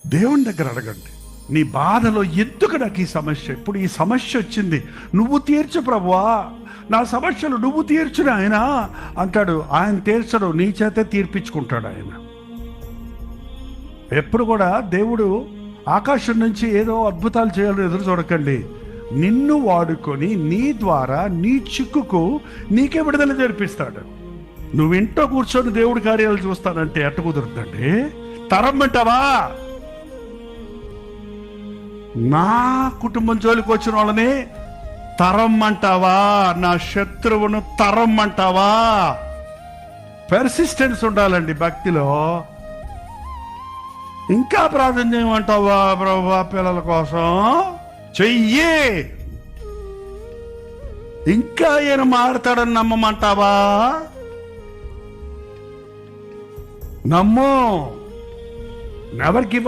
దేవుని దగ్గర అడగండి, నీ బాధలో ఎందుకు నాకు ఈ సమస్య, ఇప్పుడు ఈ సమస్య వచ్చింది, నువ్వు తీర్చు ప్రభువా, నా సమస్యలు నువ్వు తీర్చుని ఆయన అంటాడు. ఆయన తీర్చడు, నీ చేతే తీర్పించుకుంటాడు ఆయన. ఎప్పుడు కూడా దేవుడు ఆకాశం నుంచి ఏదో అద్భుతాలు చేయాలని ఎదురు చూడకండి. నిన్ను వాడుకొని నీ ద్వారా నీ చిక్కుకు నీకే విడుదల జరిపిస్తాడు. నువ్వు ఇంట్లో కూర్చొని దేవుడి కార్యాలు చూస్తానంటే ఎట్ట కుదురుతుందండి? తరమ్మంటావా? నా కుటుంబం జోలికి వచ్చిన వాళ్ళని తరమ్మంటావా? నా శత్రువును తరమ్మంటావా? పెర్సిస్టెన్స్ ఉండాలండి భక్తిలో. ఇంకా ప్రార్థన చేయమంటావా ప్రభువా పిల్లల కోసం? చెయ్యి. ఇంకా ఈయన మారుతాడని నమ్మమంటావా? నమ్ము. Never give up.